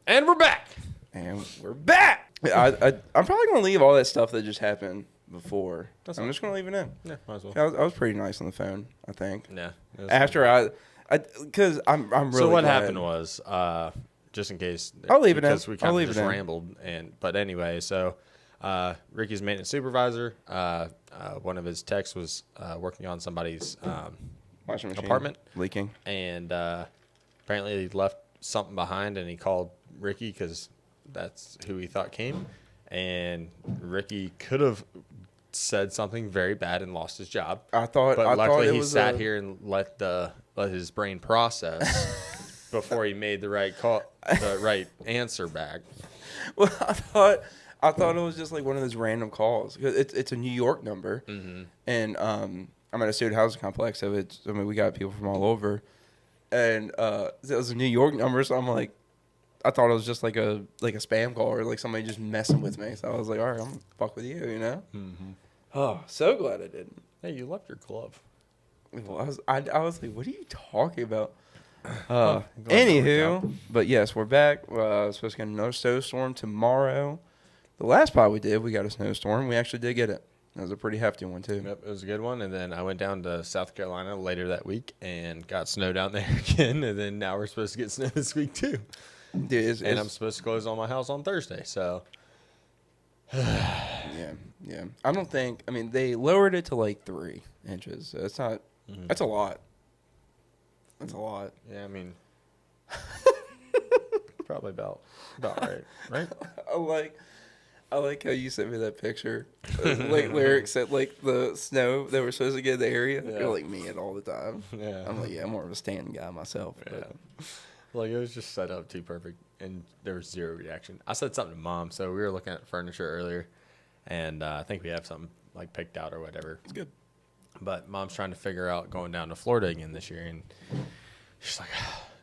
And we're back. And we're back. I'm probably going to leave all that stuff that just happened before. I'm just going to leave it in. Yeah, might as well. I was pretty nice on the phone, I think. Yeah. After because I'm really So what glad. happened was, just in case. I'll leave it in. Because we kind of just rambled. But anyway, so Ricky's maintenance supervisor, one of his techs was working on somebody's Washing machine apartment. leaking. And apparently he left something behind, and he called Ricky because that's who he thought came. And Ricky could have said something very bad and lost his job. But luckily he sat here and let his brain process before he made the right call, the right answer back. Well, I thought it was just like one of those random calls because it's a New York number, and I'm at a student housing complex, so we got people from all over, and it was a New York number, so I'm like, I thought it was just like a spam call or like somebody just messing with me, so I was like, all right, I'm gonna fuck with you, you know. Mm-hmm. Oh, so glad I didn't. Hey, you left your glove. Well, I was like, what are you talking about? Anywho, but yes, we're back. Supposed to get another snowstorm tomorrow. The last pod we did, we got a snowstorm. We actually did get it. It was a pretty hefty one, too. Yep, it was a good one. And then I went down to South Carolina later that week and got snow down there again. And then now we're supposed to get snow this week, too. Dude, I'm supposed to close on my house on Thursday, so. Yeah. I don't think, they lowered it to like 3 inches. So it's not, that's a lot. That's a lot. Yeah, probably about right? I like how you sent me that picture. Like lyrics said like the snow that we're supposed to get in the area. Yeah. You're like me all the time. Yeah. I'm like, I'm more of a standing guy myself. Yeah. But. Like it was just set up too perfect and there was zero reaction. I said something to Mom, so we were looking at furniture earlier and I think we have something like picked out or whatever. It's good. But Mom's trying to figure out going down to Florida again this year and she's like,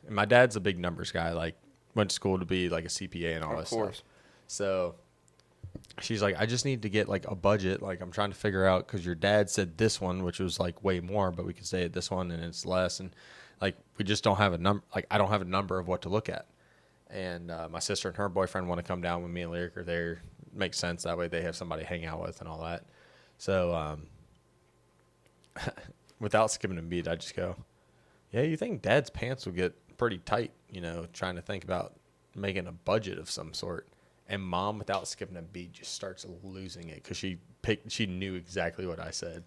and my dad's a big numbers guy, like went to school to be like a CPA and all this stuff. So she's like, I just need to get like a budget. Like I'm trying to figure out because your dad said this one, which was like way more, but we could stay at this one and it's less. And like we just don't have a number. Like I don't have a number of what to look at. And my sister and her boyfriend want to come down when me and Lyric are there. Makes sense. That way they have somebody to hang out with and all that. So without skipping a beat, I just go, yeah, you think Dad's pants will get pretty tight, trying to think about making a budget of some sort. And Mom, without skipping a beat, just starts losing it because she knew exactly what I said.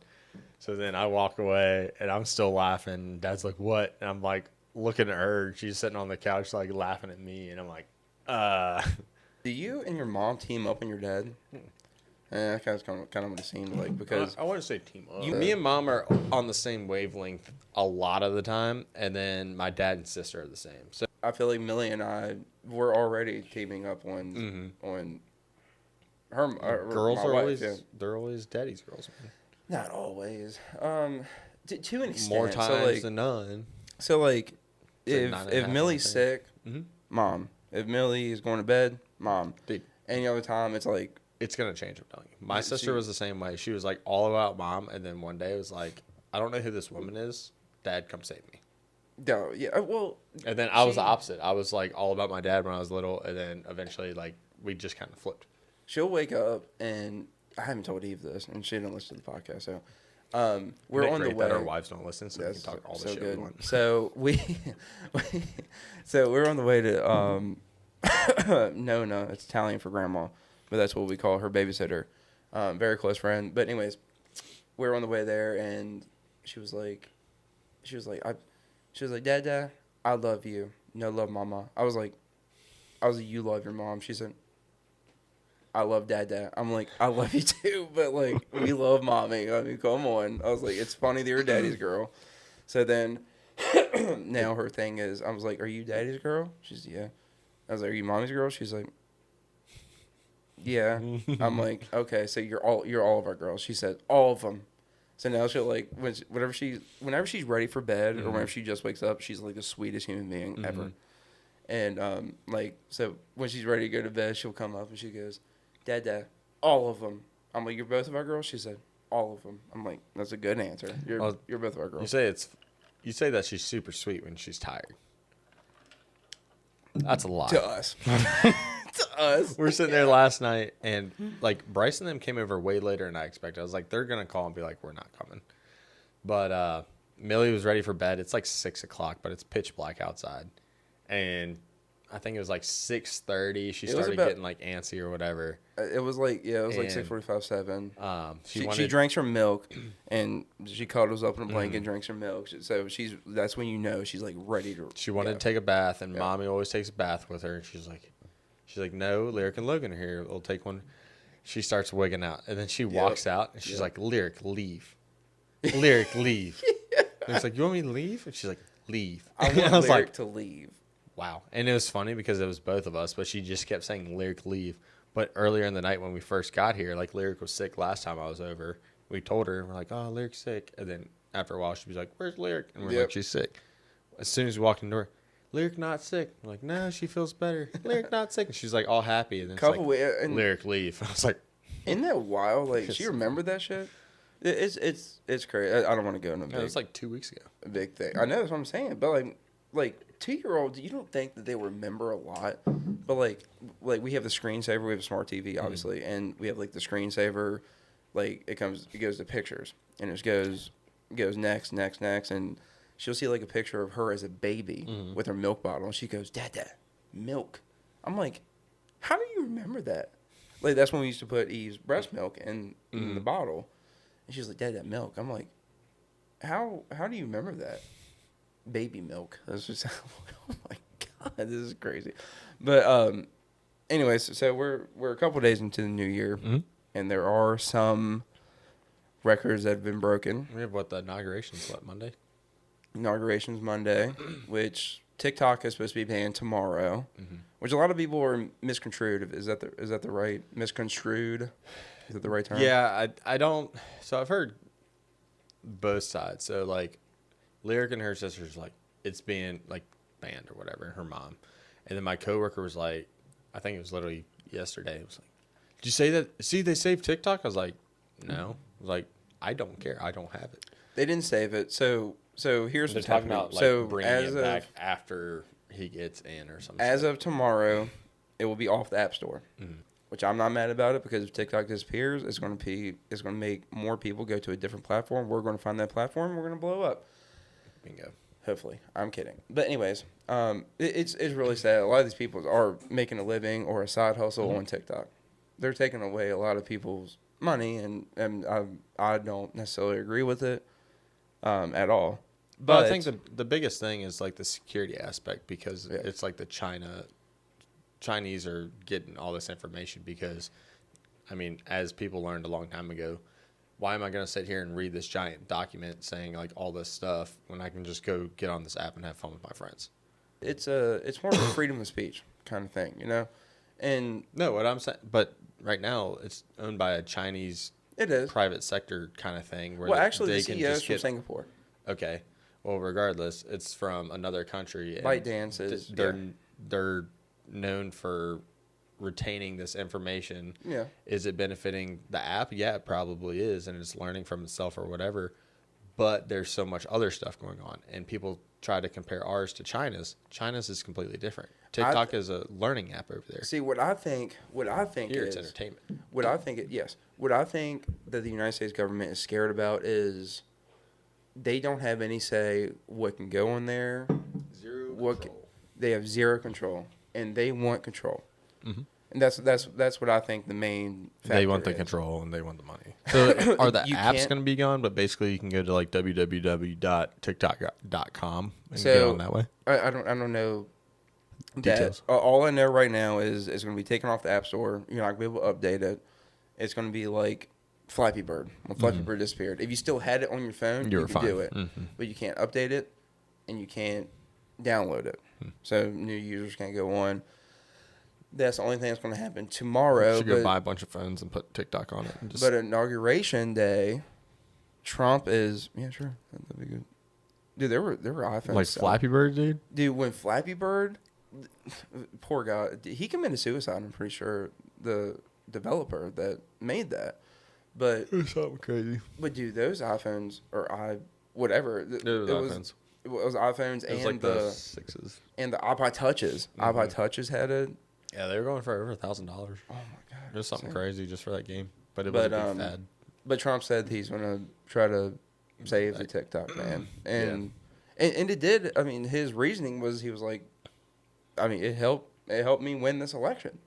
So then I walk away, and I'm still laughing. Dad's like, what? And I'm like looking at her. She's sitting on the couch like laughing at me. And I'm like, Do you and your mom team up on your dad? That kind of what it seemed like because I want to say team up. Me and Mom are on the same wavelength a lot of the time, and then my dad and sister are the same. So I feel like Millie and I were already teaming up on her girls my are wife, always yeah. They're always daddy's girls. Man. Not always. To an extent. More times than none. So like, if Millie's sick, Mom. If Millie is going to bed, Mom. Dude. Any other time, it's like. It's going to change, I'm telling you. My sister was the same way. She was like all about Mom, and then one day it was like, I don't know who this woman is. Dad, come save me. No, yeah, well. And then I was the opposite. I was like all about my dad when I was little, and then eventually like we just kind of flipped. She'll wake up, and I haven't told Eve this, and she didn't listen to the podcast, so. We're on the way. That our wives don't listen, so we can talk all the shit we want. So so we're on the way to no, it's Italian for grandma, but that's what we call her babysitter. Very close friend. But anyways, we were on the way there, and she was like, Dad, I love you. No love, Mama. I was like, you love your mom. She said, I love Dad. I'm like, I love you too, but like, we love Mommy. I mean, come on. I was like, it's funny that you're Daddy's girl. So then, now her thing is, I was like, are you Daddy's girl? She's, yeah. I was like, are you Mommy's girl? She's like, yeah. I'm like, okay, so you're all of our girls. She said, all of them. So now she'll like, whenever she's ready for bed or whenever she just wakes up, she's like the sweetest human being ever. And like, so when she's ready to go to bed, she'll come up and she goes, Dad, all of them. I'm like, you're both of our girls? She said, all of them. I'm like, that's a good answer. You're both of our girls. You say that she's super sweet when she's tired. That's a lot. To us. To us. We're sitting there last night, and like Bryce and them came over way later than I expected. I was like, they're gonna call and be like, we're not coming. But Millie was ready for bed. It's like 6 o'clock, but it's pitch black outside, and I think it was like 6:30. She started getting like antsy or whatever. It was like 6:45, 7. She drinks her milk, and she cuddles up in a blanket and drinks her milk. So that's when you know she's like ready to. She wanted to take a bath, and Mommy always takes a bath with her. And she's like, no, Lyric and Logan are here. We'll take one. She starts wigging out, and then she walks out, and she's like, Lyric, leave. Lyric, leave. And it's like, you want me to leave? And she's like, leave. I want was Lyric like, to leave. Wow. And it was funny because it was both of us, but she just kept saying, Lyric, leave. But earlier in the night when we first got here, like Lyric was sick last time I was over. We told her, we're like, oh, Lyric's sick. And then after a while, she was like, where's Lyric? And we're like, she's sick. As soon as we walked in the door, Lyric not sick. I'm like, no, she feels better. Lyric not sick. And she's like all happy. And then Lyric, leave. I was like, isn't that wild? Like, she remembered that shit? It's crazy. I don't want to go into it was like 2 weeks ago. A big thing. I know, that's what I'm saying. But like 2-year-olds, you don't think that they remember a lot. But like we have the screensaver. We have a smart TV, obviously, and we have like the screensaver. Like it goes to pictures, and it goes next, and she'll see like a picture of her as a baby with her milk bottle, and she goes, Dad, milk. I'm like, how do you remember that? Like that's when we used to put Eve's breast milk in the bottle. And she's like, Dad, that milk. I'm like, how do you remember that? Baby milk. That's just, oh my God, this is crazy. But anyways, so we're a couple days into the new year, and there are some records that have been broken. We have the inauguration's Monday? Inauguration's Monday, which TikTok is supposed to be banned tomorrow, which a lot of people are misconstrued. Is that the right misconstrued? Is that the right term? Yeah, I don't. So I've heard both sides. So like, Lyric and her sister's like, it's being like banned or whatever. Her mom, and then my coworker was like, I think it was literally yesterday. It was like, did you say that? See, they saved TikTok. I was like, no. I was like, I don't care. I don't have it. They didn't save it. So here's they're what's talking happening. about like So bringing it back after he gets in or something. As of tomorrow, it will be off the App Store. Which I'm not mad about it, because if TikTok disappears, it's going to make more people go to a different platform. We're going to find that platform. We're going to blow up. Bingo. Hopefully. I'm kidding. But anyways, it's really sad. A lot of these people are making a living or a side hustle on TikTok. They're taking away a lot of people's money, and I don't necessarily agree with it at all. But I think the biggest thing is like the security aspect, because it's like the Chinese are getting all this information because, I mean, as people learned a long time ago, why am I going to sit here and read this giant document saying like all this stuff when I can just go get on this app and have fun with my friends? It's more of a freedom of speech kind of thing, you know? And no, what I'm saying, but right now it's owned by a Chinese private sector kind of thing. Where actually, the CEO is from Singapore. Okay. Well, regardless, it's from another country. ByteDance is... They're known for retaining this information. Yeah. Is it benefiting the app? Yeah, it probably is, and it's learning from itself or whatever. But there's so much other stuff going on, and people try to compare ours to China's. China's is completely different. TikTok is a learning app over there. See, what I think here it's entertainment. What I think that the United States government is scared about is they don't have any say what can go in there. They have zero control. And they want control, and that's what I think the main factor they want the control and they want the money. So are the apps going to be gone? But basically, you can go to like www.tiktok.com and get on that way. I don't know details. All I know right now is it's going to be taken off the App Store. You're not going to be able to update it. It's going to be like Flappy Bird. When Flappy Bird disappeared, if you still had it on your phone, you could do it, but you can't update it and you can't download it. So new users can't go on. That's the only thing that's going to happen tomorrow. You should go buy a bunch of phones and put TikTok on it. But Inauguration Day, Trump is sure, that'd be good. Dude, there were iPhones like Flappy Bird, dude. Dude, when Flappy Bird, poor guy, he committed suicide. I'm pretty sure the developer that made that. But it's something crazy. But dude, those iPhones or whatever. It was iPhones. It was iPhones It was and like the 6s. and the iPod Touches. iPod Touches had a. Yeah, they were going for over $1,000. Oh my god! It was something crazy just for that game, but it was But a big fad. but Trump said he's gonna try to save the TikTok ban, and it did. I mean, his reasoning was he was like, I mean, it helped me win this election,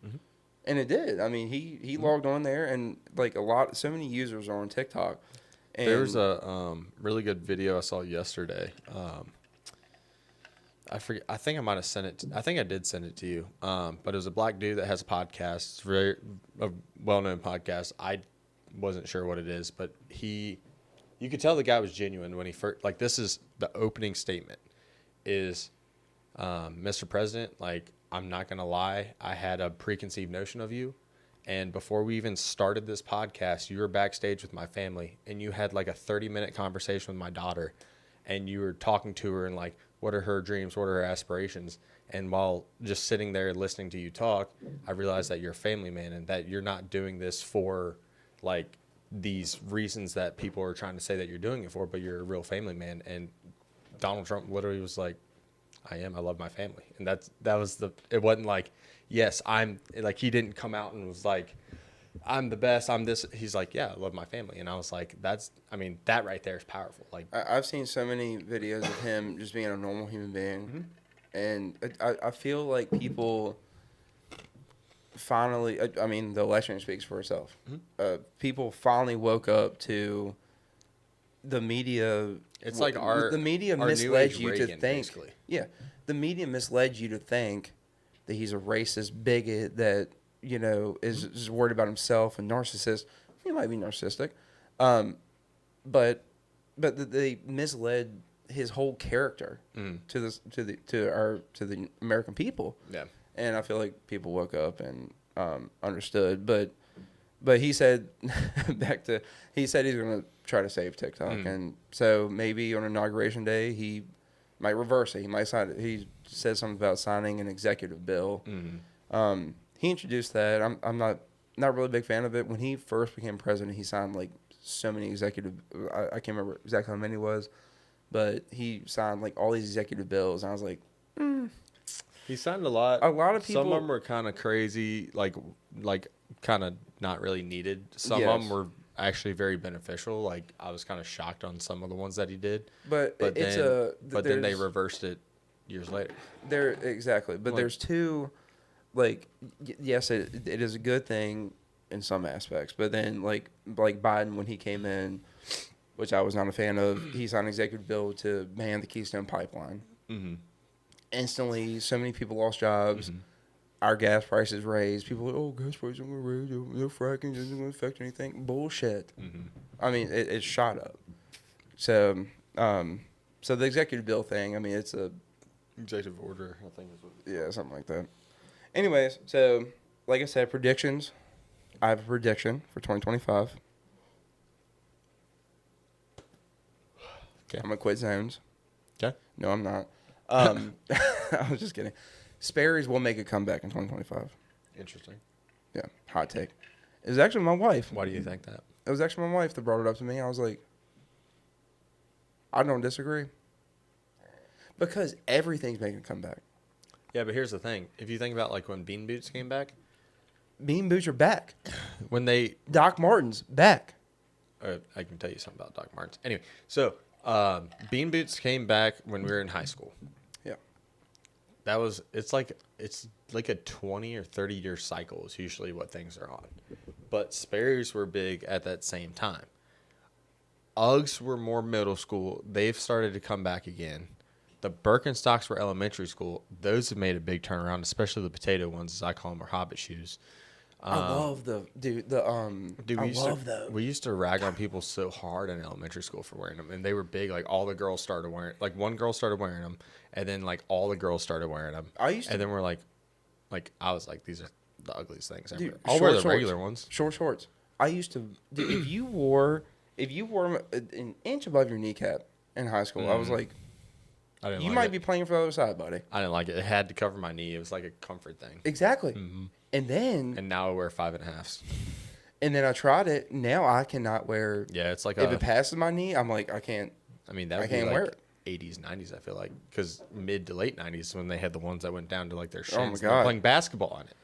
and it did. I mean, he logged on there, and like so many users are on TikTok. And There's a really good video I saw yesterday. I forget. I think I might have sent it. I think I did send it to you. But it was a black dude that has a podcast. It's a well-known podcast. I wasn't sure what it is, but you could tell the guy was genuine when he first. Like, this is the opening statement. Is, Mr. President, like, I'm not gonna lie. I had a preconceived notion of you, and before we even started this podcast, you were backstage with my family, and you had like a 30-minute conversation with my daughter, and you were talking to her and like, what are her dreams? What are her aspirations? And while just sitting there listening to you talk, I realized that you're a family man and that you're not doing this for like these reasons that people are trying to say that you're doing it for, but you're a real family man. And Donald Trump literally was like, I love my family. And it wasn't like, yes, I'm like, he didn't come out and was like, I'm the best. I'm this. He's like, yeah, I love my family. And I was like, that right there is powerful. Like, I've seen so many videos of him just being a normal human being. And I feel like people finally, I mean, the election speaks for itself. People finally woke up to the media. It's like the media our misled new age you Reagan, to think. basically. Yeah, the media misled you to think that he's a racist bigot that is worried about himself and narcissist. He might be narcissistic, but they misled his whole character to the American people. Yeah, and I feel like people woke up and understood. But he said he said he's going to try to save TikTok, and so maybe on Inauguration Day he might reverse it. He might sign it. He said something about signing an executive bill. He introduced that. I'm not really a big fan of it. When he first became president, he signed like so many executive. I can't remember exactly how many it was, but he signed like all these executive bills, and I was like, he signed a lot. A lot of people. Some of them were kind of crazy, like kind of not really needed. Some of them were actually very beneficial. Like, I was kind of shocked on some of the ones that he did. But then they reversed it years later. But there's two. Like, yes, it is a good thing in some aspects, but then like Biden, when he came in, which I was not a fan of, he signed an executive bill to ban the Keystone Pipeline. Instantly, so many people lost jobs. Our gas prices raised. People were like, oh, gas prices are going to raise. No fracking isn't going to affect anything. Bullshit. I mean, it shot up. So the executive bill thing, I mean, it's a executive order, I think is what. Yeah, something like that. Anyways, so like I said, predictions. I have a prediction for 2025. Okay. I'm gonna quit zones. Okay. No, I'm not. I was just kidding. Sperry's will make a comeback in 2025. Interesting. Yeah, hot take. It was actually my wife. Why do you think that? It was actually my wife that brought it up to me. I was like, I don't disagree. Because everything's making a comeback. Yeah, but here's the thing. If you think about like when Bean Boots came back. Bean Boots are back. When they... Doc Martens, back. I can tell you something about Doc Martens. Anyway, so Bean Boots came back when we were in high school. Yeah. It's like a 20 or 30 year cycle is usually what things are on. But Sperry's were big at that same time. Uggs were more middle school. They've started to come back again. The Birkenstocks were elementary school. Those have made a big turnaround, especially the potato ones, as I call them, or Hobbit shoes. I love We used to rag on people so hard in elementary school for wearing them, and they were big. Like, all the girls started wearing, like, one girl started wearing them, and then like all the girls started wearing them. And then we're like I was like, these are the ugliest things ever. I'll wear the regular ones. Short shorts. I used to. If you wore them an inch above your kneecap in high school, I was like, you might be playing for the other side, buddy. I didn't like it. It had to cover my knee. It was like a comfort thing. Exactly. And now I wear 5.5s. And then I tried it. Now I cannot wear. Yeah, it's like if it passes my knee, I'm like, I can't. I mean, that would I can't be wear like 80s, 90s, I feel like. Because mid to late 90s when they had the ones that went down to, like, their shins. Oh, my And God. they're playing basketball on it.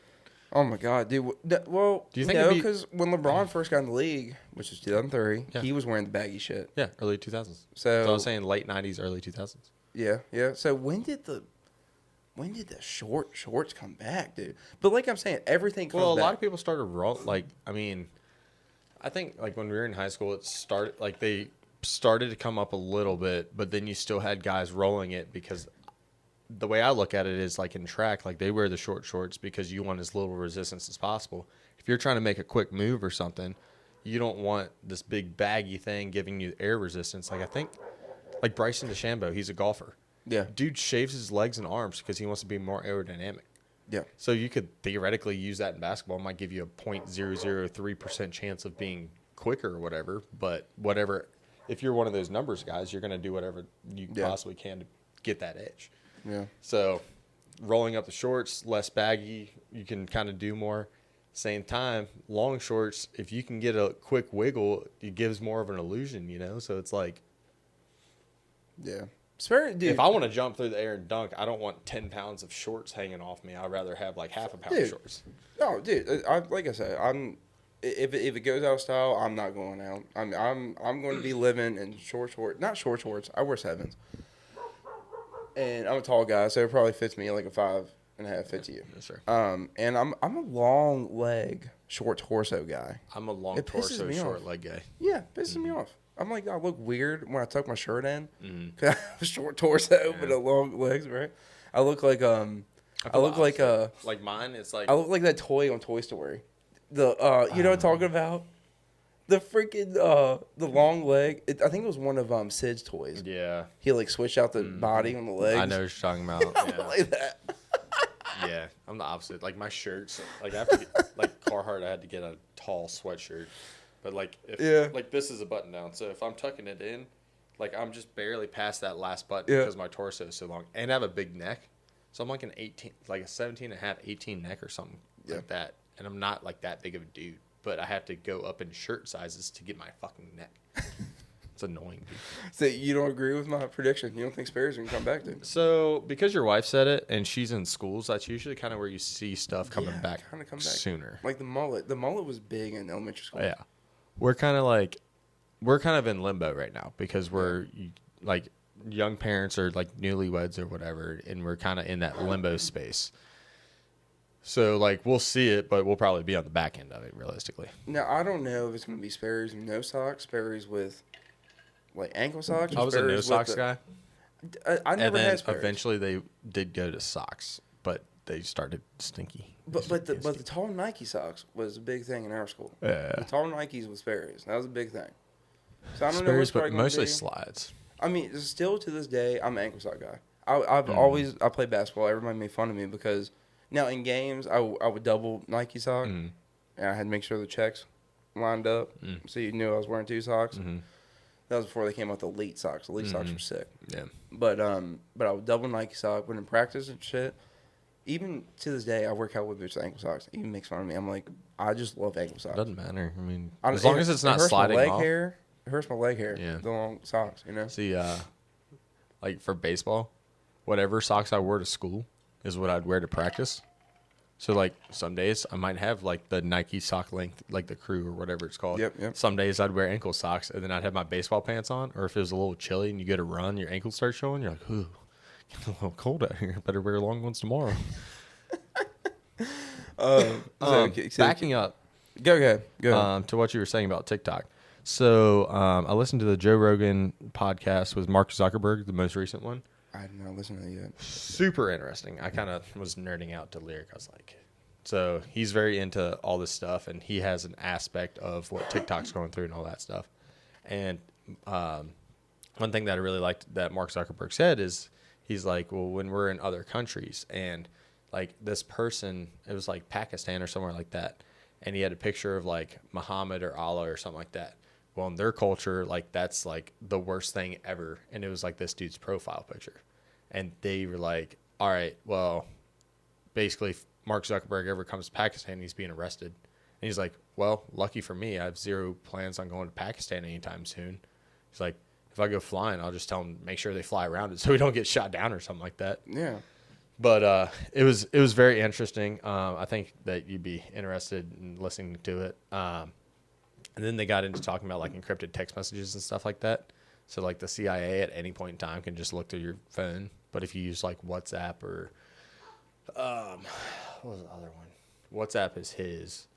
Oh, my God, dude. Well, Do you think because when LeBron first got in the league, which was 2003, Yeah. he was wearing the baggy shit. Yeah, early 2000s. So I was saying late 90s, early 2000s. Yeah. So when did the short shorts come back, dude? But like I'm saying, everything comes back. Well, a lot of people started like, I mean, I think like when we were in high school, it started like they started to come up a little bit, but then you still had guys rolling it because the way I look at it is like in track, like they wear the short shorts because you want as little resistance as possible. If you're trying to make a quick move or something, you don't want this big baggy thing giving you air resistance. Like I think, like Bryson DeChambeau, he's a golfer. Yeah. Dude shaves his legs and arms because he wants to be more aerodynamic. Yeah. So you could theoretically use that in basketball. It might give you a 0.003% chance of being quicker or whatever. But whatever, if you're one of those numbers guys, you're going to do whatever you possibly can to get that edge. Yeah. So rolling up the shorts, less baggy, you can kind of do more. Same time, long shorts, if you can get a quick wiggle, it gives more of an illusion, you know? So it's like, yeah. Dude, if I want to jump through the air and dunk, I don't want 10 pounds of shorts hanging off me. I'd rather have like half a pound of shorts. No, dude. Like I said, if it goes out of style, I'm not going out. I'm going to be living in not short shorts. I wear 7s, and I'm a tall guy, so it probably fits me like a 5.5 fits you. Yes, sir. And I'm a long leg, short torso guy. I'm a long torso, short leg guy. Yeah, pisses me off. I'm like, I look weird when I tuck my shirt in because I have a short torso but a long legs, right? I look like like mine. It's like I look like that toy on Toy Story. The you know what I'm talking about? The freaking the long leg. I think it was one of Sid's toys. Yeah. He like switched out the body on the legs. I know what you're talking about. I Yeah. like that. Yeah, I'm the opposite. Like my shirts, like I have to get, like Carhartt, I had to get a tall sweatshirt. But like like this is a button down, so if I'm tucking it in, like I'm just barely past that last button because my torso is so long, and I have a big neck, so I'm like an 18, like a 17 and a half, 18 neck or something like that, and I'm not like that big of a dude, but I have to go up in shirt sizes to get my fucking neck. It's annoying, dude. So you don't agree with my prediction? You don't think Sperry's gonna come back, dude? So because your wife said it, and she's in schools, that's usually kind of where you see stuff coming back sooner. Like the mullet. The mullet was big in elementary school. Yeah. We're kind of in limbo right now because we're like young parents or like newlyweds or whatever, and we're kind of in that limbo space. So like we'll see it, but we'll probably be on the back end of it realistically. Now I don't know if it's gonna be Sperry's with no socks, Sperry's with like ankle socks. I was a no socks guy. I never had Sperry's. Eventually they did go to socks, but they started stinky. But the tall Nike socks was a big thing in our school. Yeah. The tall Nikes with Sperry's. That was a big thing. So I don't know Sperry's, what's but probably mostly be. Slides. I mean, still to this day, I'm an ankle sock guy. I played basketball. Everybody made fun of me because now in games I would double Nike sock, and I had to make sure the checks lined up so you knew I was wearing 2 socks. That was before they came out with elite socks. Elite socks were sick. Yeah. But I would double Nike sock, but in practice and shit. Even to this day, I wear cowboy boots with ankle socks. He even makes fun of me. I'm like, I just love ankle socks. Doesn't matter. I mean, as long as it's not sliding off. It hurts my leg hair. Yeah. The long socks, you know. See, like for baseball, whatever socks I wore to school is what I'd wear to practice. So like some days I might have like the Nike sock length, like the Crew or whatever it's called. Yep. Some days I'd wear ankle socks, and then I'd have my baseball pants on. Or if it was a little chilly and you go to run, your ankles start showing. You're like, ooh, it's a little cold out here. Better wear long ones tomorrow. Backing up. Go ahead. To what you were saying about TikTok. So I listened to the Joe Rogan podcast with Mark Zuckerberg, the most recent one. I did not listen to that yet. Super interesting. I kind of was nerding out to Lyric. I was like, so he's very into all this stuff, and he has an aspect of what TikTok's going through and all that stuff. And one thing that I really liked that Mark Zuckerberg said is he's like, well, when we're in other countries and like this person, it was like Pakistan or somewhere like that, and he had a picture of like Muhammad or Allah or something like that. Well, in their culture, like that's like the worst thing ever. And it was like this dude's profile picture. And they were like, all right, well, basically if Mark Zuckerberg ever comes to Pakistan, he's being arrested. And he's like, well, lucky for me, I have zero plans on going to Pakistan anytime soon. He's like, if I go flying, I'll just tell them make sure they fly around it so we don't get shot down or something like that. Yeah. But it was very interesting. I think that you'd be interested in listening to it. And then they got into talking about like encrypted text messages and stuff like that. So like the CIA at any point in time can just look through your phone. But if you use like WhatsApp or what was the other one? WhatsApp is his,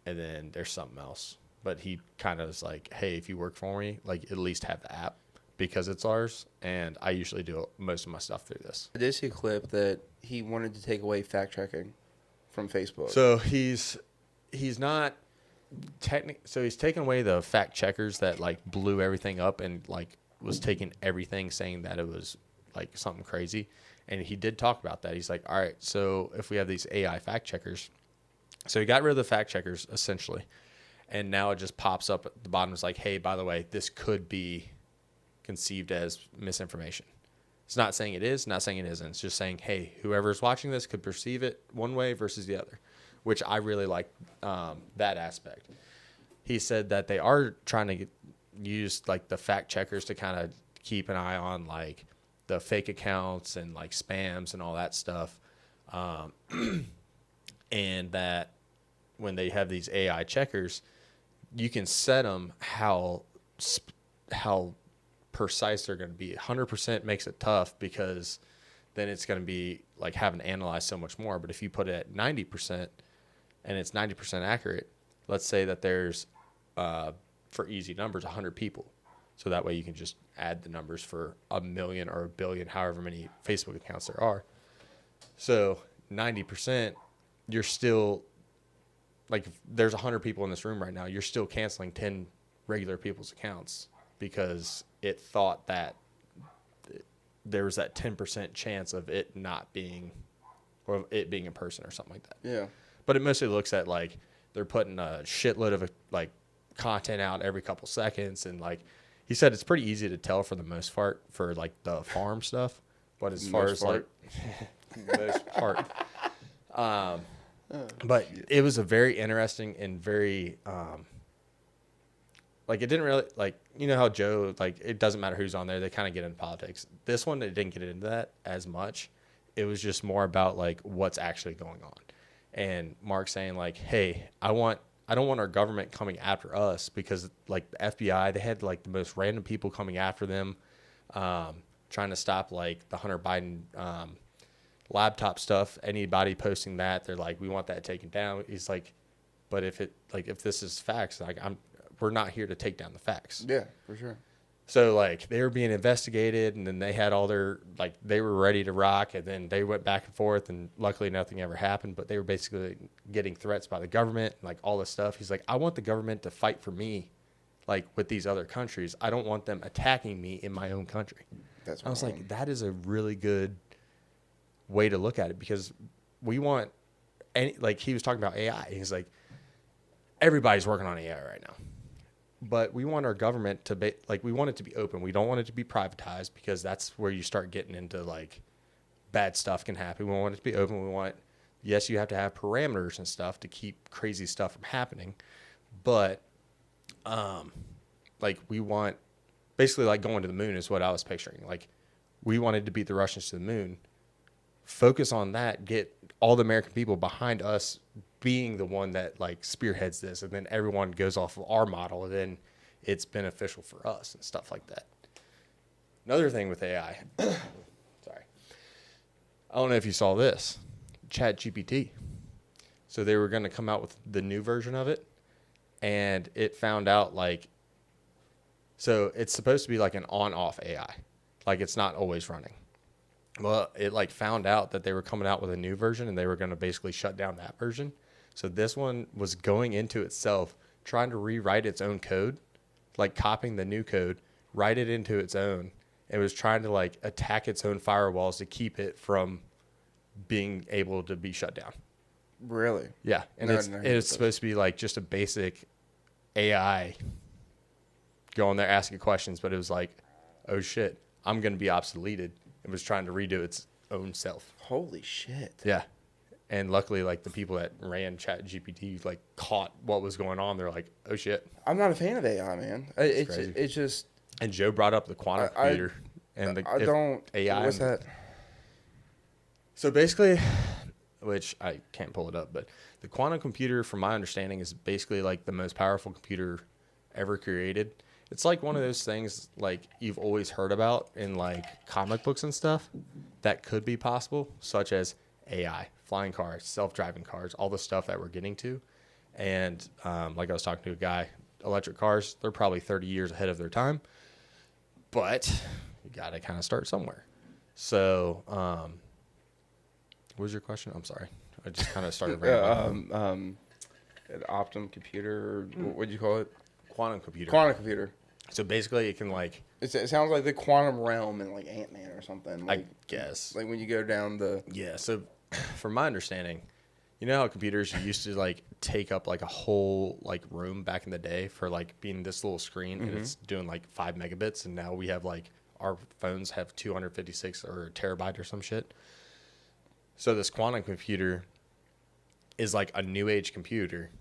and then there's something else. But he kind of is like, hey, if you work for me, like at least have the app because it's ours. And I usually do most of my stuff through this. I did see a clip that he wanted to take away fact checking from Facebook. So he's not so he's taken away the fact checkers that like blew everything up and like was taking everything saying that it was like something crazy. And he did talk about that. He's like, all right, so if we have these AI fact checkers, so he got rid of the fact checkers essentially. And now it just pops up at the bottom. It's like, hey, by the way, this could be conceived as misinformation. It's not saying it is, not saying it isn't. It's just saying, hey, whoever's watching this could perceive it one way versus the other, which I really like that aspect. He said that they are trying to use like the fact checkers to kind of keep an eye on like the fake accounts and like spams and all that stuff. And that when they have these AI checkers, you can set them how precise they're going to be. 100% makes it tough because then it's going to be like having to analyze so much more. But if you put it at 90% and it's 90% accurate, let's say that there's, for easy numbers, 100 people. So that way you can just add the numbers for 1 million or 1 billion, however many Facebook accounts there are. So 90%, you're still, like if there's 100 people in this room right now, you're still canceling 10 regular people's accounts because it thought that there was that 10% chance of it not being, or it being in person or something like that. Yeah. But it mostly looks at like they're putting a shitload of like content out every couple seconds. And like he said, it's pretty easy to tell for the most part for like the farm stuff. But as far as like most part, but it was a very interesting and very, like it didn't really, like, you know how Joe, like it doesn't matter who's on there, they kind of get into politics. This one, it didn't get into that as much. It was just more about like what's actually going on. And Mark saying like, hey, I don't want our government coming after us because like the FBI, they had like the most random people coming after them, trying to stop like the Hunter Biden, laptop stuff. Anybody posting that, they're like, we want that taken down. He's like, but if this is facts, like we're not here to take down the facts. Yeah, for sure. So like they were being investigated, and then they had all their, like they were ready to rock, and then they went back and forth, and luckily nothing ever happened. But they were basically getting threats by the government, and like all this stuff. He's like, I want the government to fight for me, like with these other countries. I don't want them attacking me in my own country. That's I was like, that is a really good way to look at it, because we want any, like he was talking about AI. He's like, everybody's working on AI right now. But we want our government to be like, we want it to be open. We don't want it to be privatized, because that's where you start getting into like bad stuff can happen. We want it to be open. We want, yes, you have to have parameters and stuff to keep crazy stuff from happening. But like we want basically like going to the moon is what I was picturing. Like we wanted to beat the Russians to the moon. Focus on that. Get all the American people behind us being the one that like spearheads this, and then everyone goes off of our model, and then it's beneficial for us and stuff like that. Another thing with AI, sorry, I don't know if you saw this, ChatGPT. So they were going to come out with the new version of it, and it found out like, so it's supposed to be like an on-off AI, like it's not always running. Well, it like found out that they were coming out with a new version, and they were going to basically shut down that version. So this one was going into itself, trying to rewrite its own code, like copying the new code, write it into its own. It was trying to like attack its own firewalls to keep it from being able to be shut down. Really? Yeah. And it's supposed to be like just a basic AI going there asking questions, but it was like, oh shit, I'm going to be obsoleted. It was trying to redo its own self. Holy shit. Yeah. And luckily, like, the people that ran ChatGPT, like, caught what was going on. They're like, oh, shit. I'm not a fan of AI, man. It's just... And Joe brought up the quantum computer and the AI. What's that? So basically, which I can't pull it up, but the quantum computer, from my understanding, is basically like the most powerful computer ever created. It's like one of those things like you've always heard about in like comic books and stuff that could be possible, such as AI, flying cars, self-driving cars, all the stuff that we're getting to. And like I was talking to a guy, electric cars, they're probably 30 years ahead of their time, but you got to kind of start somewhere. So what was your question? I'm sorry. I just kind of started rambling. An Optum computer, or what do you call it? Quantum computer. Quantum computer. So basically it can like... It sounds like the quantum realm in like Ant-Man or something. Like, I guess. Like when you go down the... Yeah, so from my understanding, you know how computers used to like take up like a whole like room back in the day for like being this little screen and it's doing like 5 megabits, and now we have like our phones have 256 or a terabyte or some shit. So this quantum computer is like a new age computer,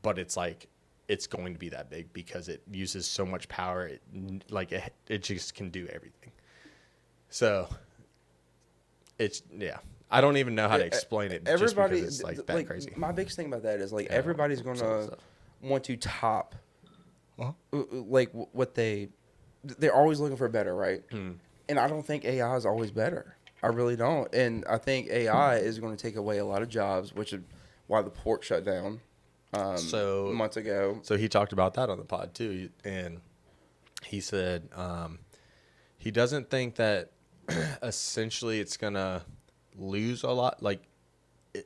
but it's like it's going to be that big because it uses so much power. It just can do everything. So it's, yeah. I don't even know how to explain it. Everybody, just because it's that crazy. My biggest thing about that is like everybody's going to want to top like what they're always looking for better, right? And I don't think AI is always better. I really don't. And I think AI is going to take away a lot of jobs, which is why the port shut down months ago. So he talked about that on the pod too, and he said he doesn't think that essentially it's gonna lose a lot. Like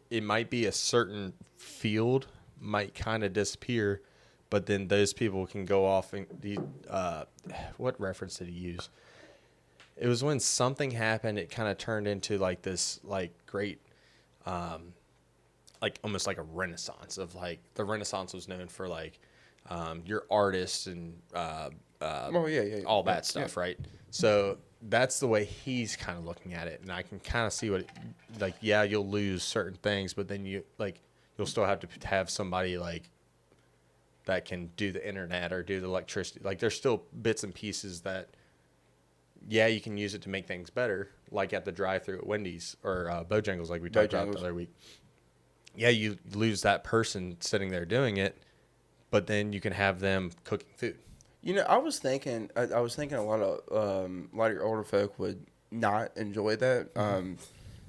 it might be a certain field might kind of disappear, but then those people can go off and what reference did he use? It was when something happened. It kind of turned into like this like great. Like almost like a renaissance of like the Renaissance was known for like your artists and all that stuff, right? So that's the way he's kind of looking at it, and I can kind of see what like you'll lose certain things, but then you'll still have to have somebody like that can do the internet or do the electricity. Like there's still bits and pieces that you can use it to make things better, like at the drive-thru at Wendy's or Bojangles, like we talked about the other week. Yeah, you lose that person sitting there doing it, but then you can have them cooking food. You know, I was thinking a lot of your older folk would not enjoy that.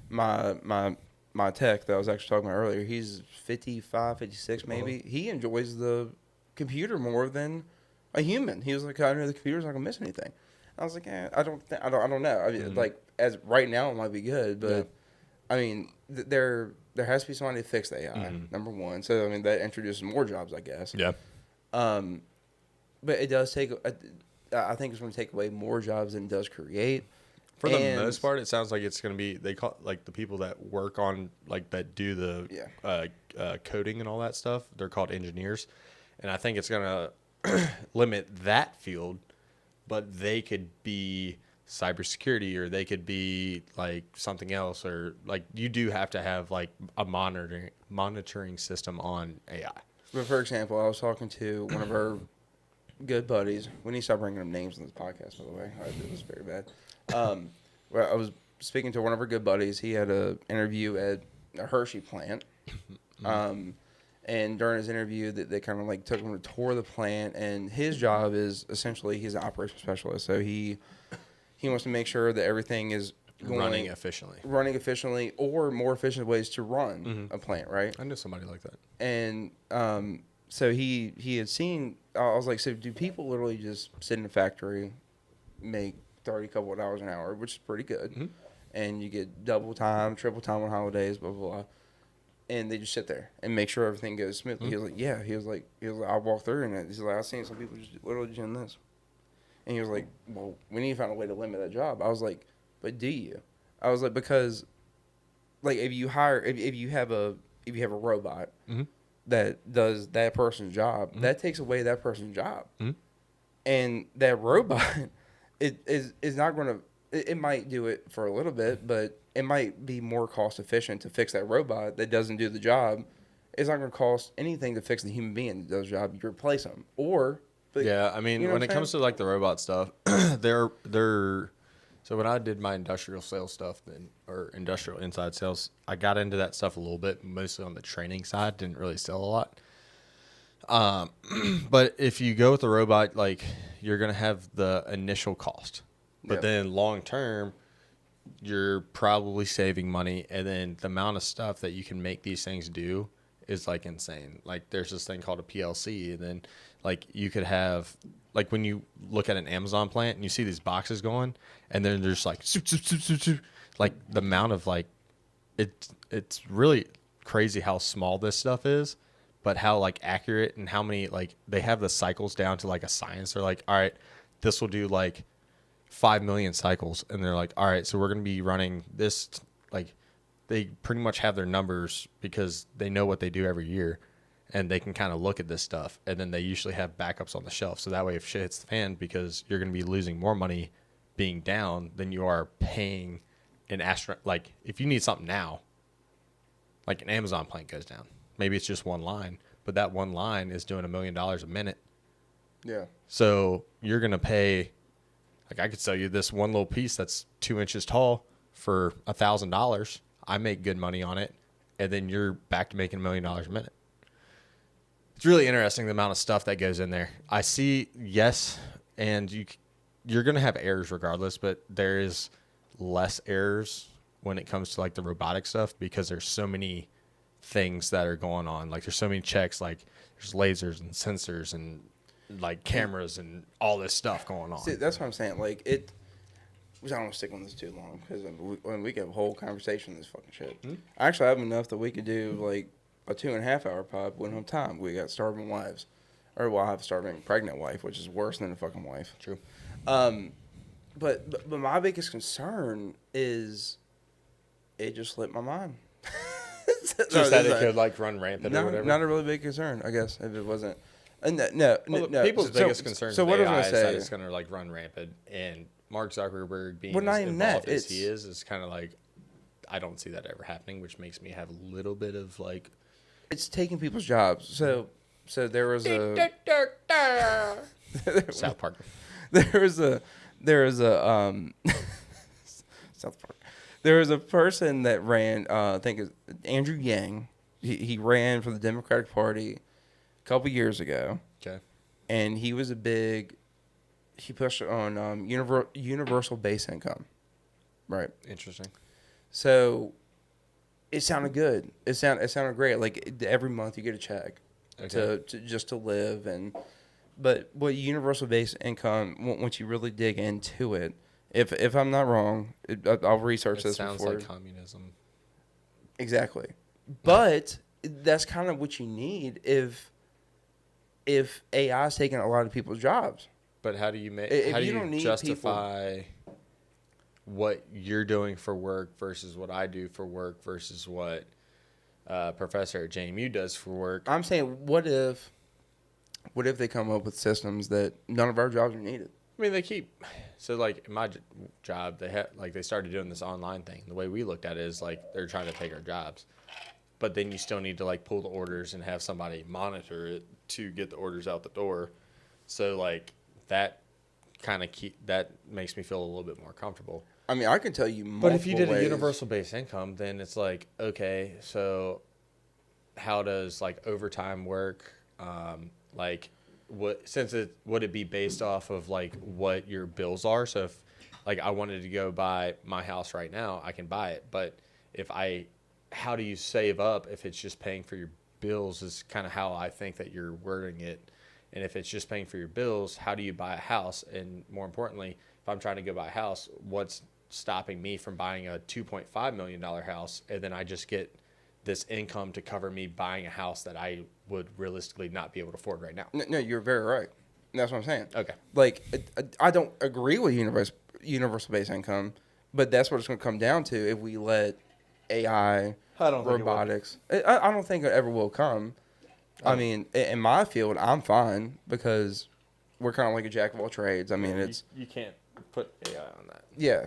My tech that I was actually talking about earlier, he's 55, 56 maybe. He enjoys the computer more than a human. He was like, I know the computer's not gonna miss anything. I was like, I don't know. I mean, like as right now it might be good, but I mean, there has to be somebody to fix the AI, number one. So, I mean, that introduces more jobs, I guess. Yeah. But it does take, I think it's going to take away more jobs than it does create. For the most part, it sounds like it's going to be, they call like the people that work on, like that do the coding and all that stuff, they're called engineers. And I think it's going to limit that field, but they could be cybersecurity, or they could be like something else, or like you do have to have like a monitoring system on AI. But for example, I was talking to one of our good buddies. We need to stop bringing up names in this podcast, by the way. I did this very bad. Well, I was speaking to one of our good buddies. He had an interview at a Hershey plant. And during his interview, they kind of like took him to tour the plant, and his job is essentially he's an operations specialist. So he wants to make sure that everything is running efficiently, or more efficient ways to run a plant, right? I know somebody like that. And so he had seen. I was like, so do people literally just sit in a factory, make 30 couple of hours an hour, which is pretty good, and you get double time, triple time on holidays, blah blah blah, and they just sit there and make sure everything goes smoothly. He was like, yeah. He was like, I walked through and he's like, I've seen some people just literally doing this. And he was like, well, we need to find a way to limit that job. I was like, but do you? I was like, because, like, if you have a robot that does that person's job, that takes away that person's job. And that robot, it is not going to, it might do it for a little bit, but it might be more cost efficient to fix that robot that doesn't do the job. It's not going to cost anything to fix the human being that does the job. You replace them. Or But, yeah, I mean, when it comes to like the robot stuff, they're so when I did my industrial sales stuff or industrial inside sales, I got into that stuff a little bit, mostly on the training side, didn't really sell a lot. But if you go with a robot, like you're going to have the initial cost, but then long term, you're probably saving money. And then the amount of stuff that you can make these things do is like insane. Like there's this thing called a PLC, and then like you could have, like when you look at an Amazon plant and you see these boxes going, and then there's like, like the amount of like, it's really crazy how small this stuff is. But how like accurate and how many, like they have the cycles down to like a science. They're like, all right, this will do like 5 million cycles. And they're like, all right, so we're going to be running this. Like they pretty much have their numbers because they know what they do every year, and they can kind of look at this stuff. And then they usually have backups on the shelf. So that way if shit hits the fan, because you're going to be losing more money being down than you are paying an astronaut. Like if you need something now, like an Amazon plant goes down. Maybe it's just one line, but that one line is doing $1 million a minute. Yeah. So you're going to pay, like I could sell you this one little piece that's 2 inches tall for $1,000. I make good money on it. And then you're back to making $1 million a minute. It's really interesting, the amount of stuff that goes in there. I see, yes, and you're going to have errors regardless, but there is less errors when it comes to like the robotic stuff, because there's so many things that are going on. Like there's so many checks, like there's lasers and sensors and like cameras and all this stuff going on. See, that's what I'm saying. Like it, which I don't want to stick on this too long, because we can have a whole conversation on this fucking shit. Mm-hmm. I actually have enough that we could do like a 2.5 hour pod. Wouldn't have time. We got starving wives, or well, I have a starving pregnant wife, which is worse than a fucking wife. True. But my biggest concern is it just slipped my mind. Just that it could like run rampant or whatever. Not a really big concern, I guess, if it wasn't. No. People's biggest concern so with what AI was I is that say? it's going to like run rampant, and Mark Zuckerberg being Well, not as even involved that. as he is kind of like, I don't see that ever happening, which makes me have a little bit of like, it's taking people's jobs. So there was a South Park. there was a South Park. There was a person that ran, I think it's Andrew Yang. He ran for the Democratic Party a couple years ago. Okay. And he was he pushed on universal base income. Right. Interesting. So it sounded good. It sounded great. Like every month you get a check to just to live. But what universal base income, once you really dig into it, if I'm not wrong, I'll research this before. It sounds like communism. Exactly. But that's kind of what you need if AI is taking a lot of people's jobs. But how do you don't justify what you're doing for work versus what I do for work versus what Professor at JMU does for work? I'm saying, what if they come up with systems that none of our jobs are needed? I mean, so like in my job, they started doing this online thing. The way we looked at it is like they're trying to take our jobs, but then you still need to like pull the orders and have somebody monitor it to get the orders out the door. So like that that makes me feel a little bit more comfortable. I mean, I can tell you multiple But if you did ways. a universal base income, then it's like, okay, so how does like overtime work? Like would it be based off of like what your bills are? So if like I wanted to go buy my house right now, I can buy it. But how do you save up if it's just paying for your bills is kind of how I think that you're wording it. And if it's just paying for your bills, how do you buy a house? And more importantly, if I'm trying to go buy a house, what's stopping me from buying a $2.5 million house? And then I just get this income to cover me buying a house that I would realistically not be able to afford right now. No, you're very right. That's what I'm saying. Okay. Like, I don't agree with universal base income, but that's what it's going to come down to if we let AI, robotics. I don't think it ever will come. I mean, in my field, I'm fine because we're kind of like a jack of all trades. I mean, you can't put AI on that. Yeah.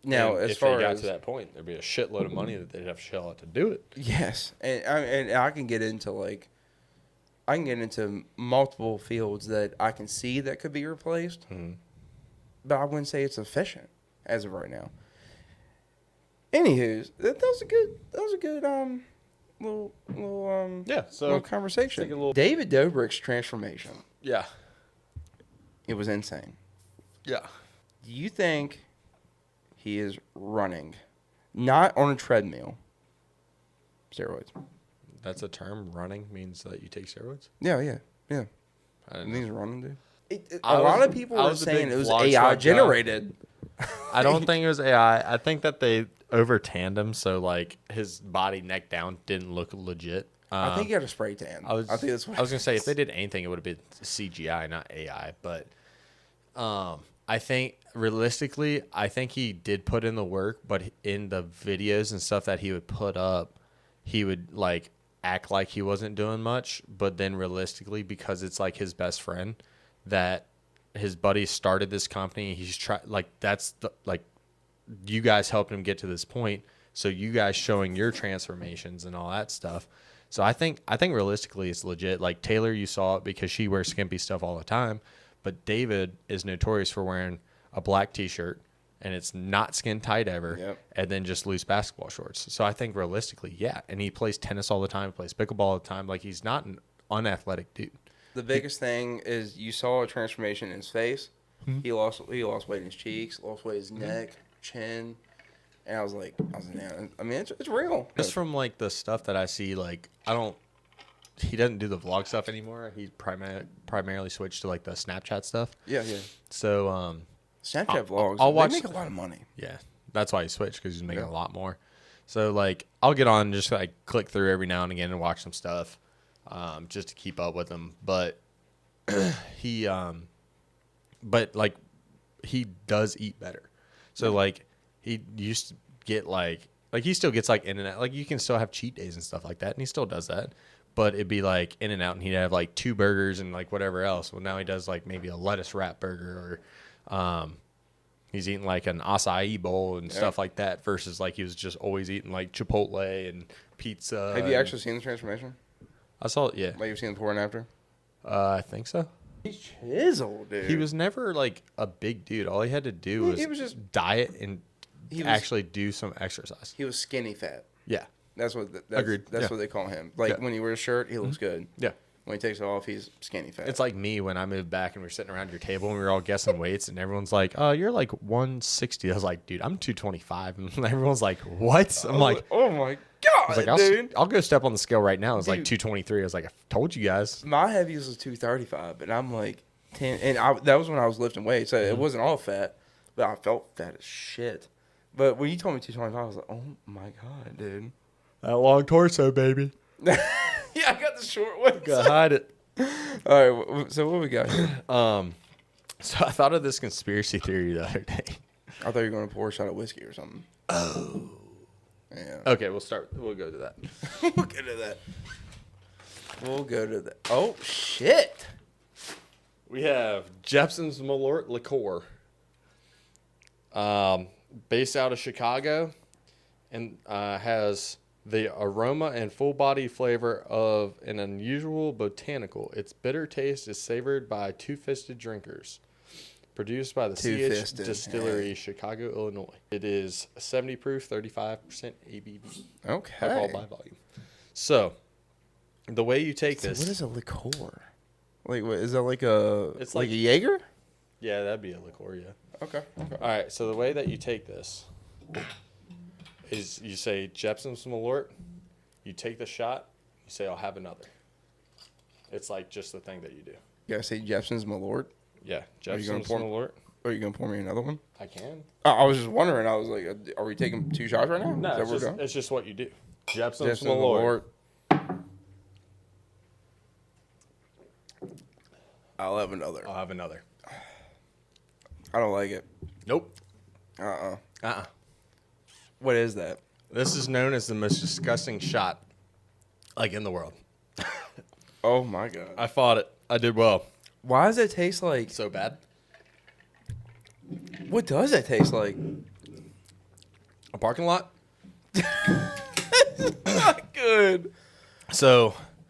Now, and as far if they got as to that point, there'd be a shitload of money that they'd have to shell out to do it. yes, and I can get into like I can get into multiple fields that I can see that could be replaced, but I wouldn't say it's efficient as of right now. Anywho, that was a good little conversation. David Dobrik's transformation. Yeah. It was insane. Yeah. Do you think he is running, not on a treadmill, steroids? That's a term. Running means that you take steroids? Yeah. I It means running, dude. A lot of people were saying it was AI generated. I don't think it was AI. I think that they over-tanned him, so like his body neck down didn't look legit. I think he had a spray tan. I think that's what I was gonna say if they did anything, it would have been CGI, not AI. But I think realistically, I think he did put in the work. But in the videos and stuff that he would put up, he would like act like he wasn't doing much. But then realistically, because it's like his best friend, that his buddy started this company, he's that's the like you guys helped him get to this point. So you guys showing your transformations and all that stuff. So I think realistically it's legit. Like Taylor, you saw it because she wears skimpy stuff all the time, but David is notorious for wearing a black T-shirt and it's not skin tight ever, and then just loose basketball shorts. So I think realistically, yeah. And he plays tennis all the time, plays pickleball all the time. Like he's not an unathletic dude. The biggest thing is you saw a transformation in his face. Mm-hmm. He lost weight in his cheeks, lost weight in his neck, chin. And I was like, man, I mean, it's real. Just from like the stuff that I see, like he doesn't do the vlog stuff anymore. He primarily switched to like the Snapchat stuff. Yeah. So Snapchat vlogs, they make a lot of money. Yeah, that's why he switched because he's making a lot more. So like I'll get on and just like click through every now and again and watch some stuff, just to keep up with him. But he does eat better. So like. He used to get like he still gets like In-N-Out. Like you can still have cheat days and stuff like that, and he still does that. But it'd be like In-N-Out, and he'd have like 2 burgers and like whatever else. Well, now he does like maybe a lettuce wrap burger, or he's eating like an acai bowl and stuff like that. Versus like he was just always eating like Chipotle and pizza. Have you actually seen the transformation? I saw it. Yeah. Like you've seen the before and after? I think so. He's chiseled, dude. He was never like a big dude. All he had to do was just diet and. Actually do some exercise. He was skinny fat. Yeah. Agreed. That's what they call him. Like when he wears a shirt, he looks good. Yeah. When he takes it off, he's skinny fat. It's like me when I moved back and we were sitting around your table and we were all guessing weights and everyone's like, "Oh, you're like 160." I was like, "Dude, I'm 225." And everyone's like, "What?" I'm like, "Oh my god, I was like, dude!" I'll go step on the scale right now. It's like 223. I was like, "I told you guys." My heaviest was 235, and I'm like 10. And that was when I was lifting weights. So it wasn't all fat, but I felt fat as shit. But when you told me 225, I was like, "Oh my god, dude!" That long torso, baby. Yeah, I got the short ones. Gotta hide it. All right, so what we got here? So I thought of this conspiracy theory the other day. I thought you were going to pour a shot of whiskey or something. Oh. Yeah. Okay, we'll go to that. We'll go to that. Oh, shit. We have Jepson's Malort liqueur. Based out of Chicago, and has the aroma and full body flavor of an unusual botanical. Its bitter taste is savored by two-fisted drinkers. Produced by the CH Distillery, Chicago, Illinois. It is 70 proof, 35% ABV. Okay. Alcohol by volume. So, the way you take this. What is a liqueur? Like, what, is that like a it's like a Jaeger? Yeah, that'd be a liqueur. Yeah. Okay. All right. So the way that you take this is you say Jepson's Malort. You take the shot. You say I'll have another. It's like just the thing that you do. You gotta say Jepson's Malort. Yeah, Jepson's Malort. Are you gonna pour me another one? I can. I was just wondering. I was like, are we taking 2 shots right now? No, it's just what you do. Jepson's Malort. I'll have another. I don't like it. Nope. What is that? This is known as the most disgusting shot, like, in the world. Oh, my God. I fought it. I did well. Why does it taste like... So bad? What does it taste like? A parking lot? Not good. So,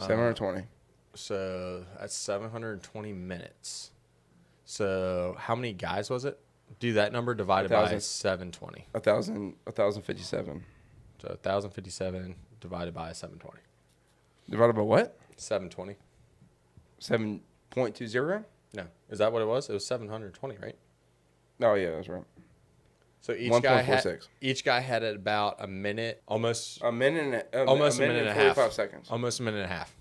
720. So that's 720 minutes. So how many guys was it? Do that number divided by 720. 1,057. So 1,057 divided by 720. Divided by what? 720. 7.20? No. Is that what it was? It was 720, right? Oh, yeah, that's right. So each 1.46. Each guy had about a minute, almost a minute and a half. 45 seconds. Almost a minute and a half.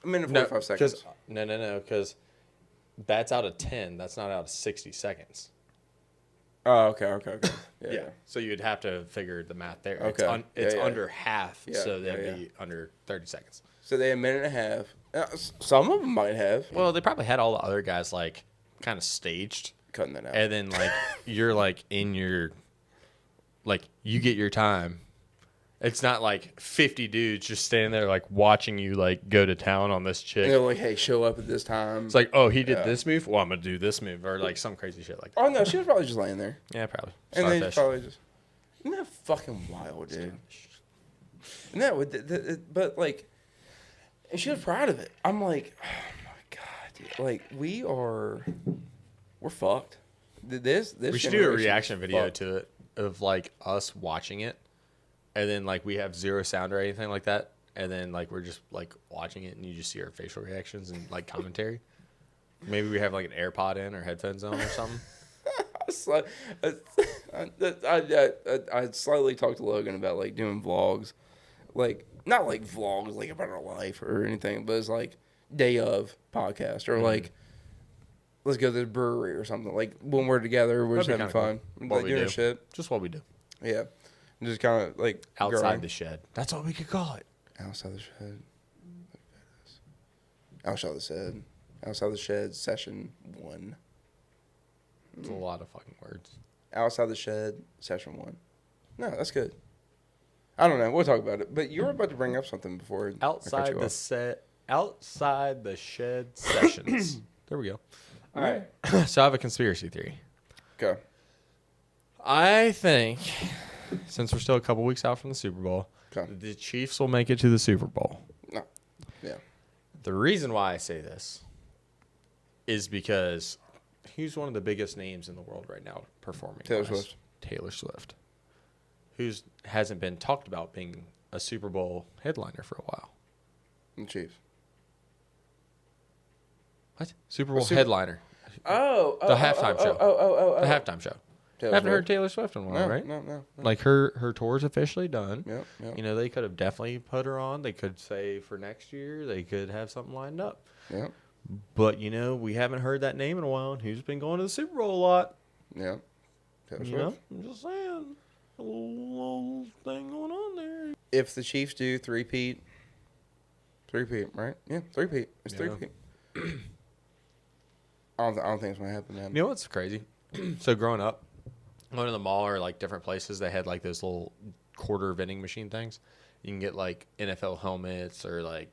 A minute and 45 seconds. No, because that's out of 10. That's not out of 60 seconds. Oh, okay. Yeah. So you'd have to figure the math there. Okay. It's under half, Yeah, so that'd be under 30 seconds. So they had a minute and a half. Some of them might have. Well, they probably had all the other guys, like, kind of staged. Cutting that out. And then, like, you're, like, in your, like, you get your time. It's not like 50 dudes just standing there, like, watching you, like, go to town on this chick. And they're like, hey, show up at this time. It's like, oh, he did this move? Well, I'm going to do this move. Or, like, some crazy shit like that. Oh, no, she was probably just laying there. Yeah, probably. And Starfish. they probably just... Isn't that fucking wild, dude? No, but, like... And she was proud of it. I'm like, oh, my God, dude. Like, we're fucked. This we should do a reaction video to it of, like, us watching it. And then, like, we have zero sound or anything like that. And then, like, we're just, like, watching it and you just see our facial reactions and, like, commentary. Maybe we have, like, an AirPod in or headphones on or something. I slightly talked to Logan about, like, doing vlogs. Like, not, like, vlogs, like, about our life or anything. But it's, like, day of podcast. Or, like, let's go to the brewery or something. Like, when we're together, we're just having fun. Cool. Like, doing shit. Just what we do. Yeah. Just kind of like outside the shed. That's what we could call it. Outside the shed. Outside the shed. Outside the shed. Session 1. It's a lot of fucking words. Outside the shed. Session 1. No, that's good. I don't know. We'll talk about it. But you were about to bring up something before. Outside the shed sessions. There we go. All right. So I have a conspiracy theory. Okay. I think, since we're still a couple weeks out from the Super Bowl, the Chiefs will make it to the Super Bowl. No. Yeah. The reason why I say this is because who's one of the biggest names in the world right now performing? Taylor Swift. Who hasn't been talked about being a Super Bowl headliner for a while? The Chiefs. What? Super Bowl headliner. The halftime show. The halftime show. Haven't heard Taylor Swift in a while, right? No. Like her tour's officially done. Yep. You know, they could have definitely put her on. They could say for next year they could have something lined up. Yep. But you know, we haven't heard that name in a while. And who's been going to the Super Bowl a lot? Yeah. Taylor Swift. You know, I'm just saying, a little thing going on there. If the Chiefs do three-peat, right? Yeah, three-peat. It's three-peat. I don't think it's gonna happen, man. You know what's crazy? So growing up, going to the mall or like different places, they had like those little quarter vending machine things. You can get like NFL helmets or like,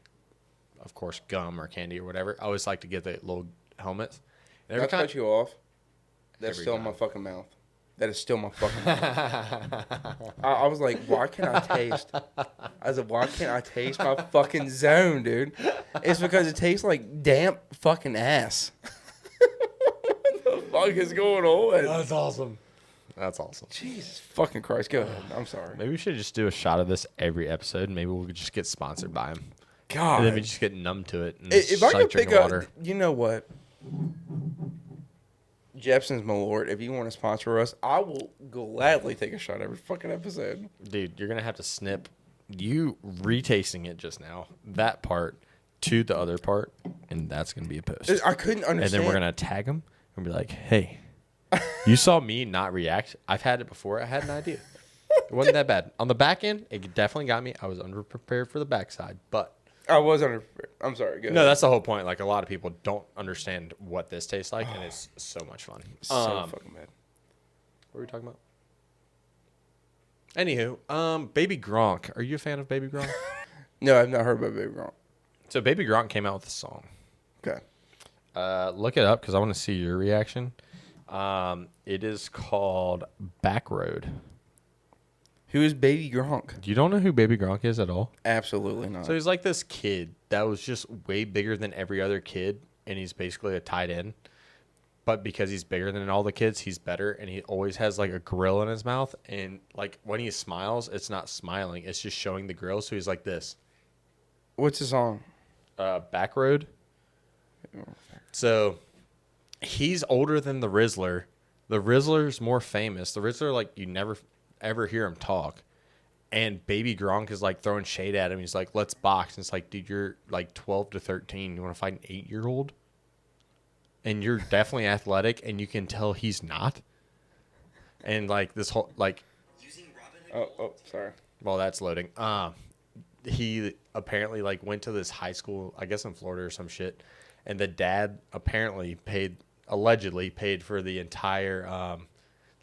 of course, gum or candy or whatever. I always like to get the little helmets. And every time cut you off, that's still in my fucking mouth. That is still my fucking mouth. I was like, why can't I taste? I was like, why can't I taste my fucking zone, dude? It's because it tastes like damp fucking ass. What the fuck is going on? That's awesome. That's awesome. Jesus fucking Christ. Go ahead. I'm sorry. Maybe we should just do a shot of this every episode. Maybe we'll just get sponsored by him. God. And then we just get numb to it. And if I like could pick up, you know what? Jepson's my lord. If you want to sponsor us, I will gladly take a shot every fucking episode. Dude, you're going to have to snip you retasting it just now, that part to the other part, and that's going to be a post. I couldn't understand. And then we're going to tag him and be like, hey, you saw me not react. I've had it before. I had an idea. It wasn't that bad. On the back end, it definitely got me. I was underprepared for the backside, but I was underprepared. I'm sorry. Go ahead. No, that's the whole point. Like, a lot of people don't understand what this tastes like, and it's so much fun. So fucking bad. What were we talking about? Anywho, Baby Gronk. Are you a fan of Baby Gronk? No, I've not heard about Baby Gronk. So Baby Gronk came out with a song. Okay. Look it up because I want to see your reaction. It is called Back Road. Who is Baby Gronk? You don't know who Baby Gronk is at all? Absolutely not. So he's like this kid that was just way bigger than every other kid, and he's basically a tight end. But because he's bigger than all the kids, he's better, and he always has like a grill in his mouth. And like when he smiles, it's not smiling; it's just showing the grill. So he's like this. What's the song? Back Road. So he's older than the Rizzler. The Rizzler's more famous. The Rizzler, like, you never ever hear him talk. And Baby Gronk is like throwing shade at him. He's like, let's box. And it's like, dude, you're like 12 to 13. You want to fight an 8-year-old? And you're definitely athletic, and you can tell he's not. And like this whole, like, Oh, sorry. Well, that's loading. He apparently like went to this high school, I guess in Florida or some shit. And the dad apparently allegedly paid for the entire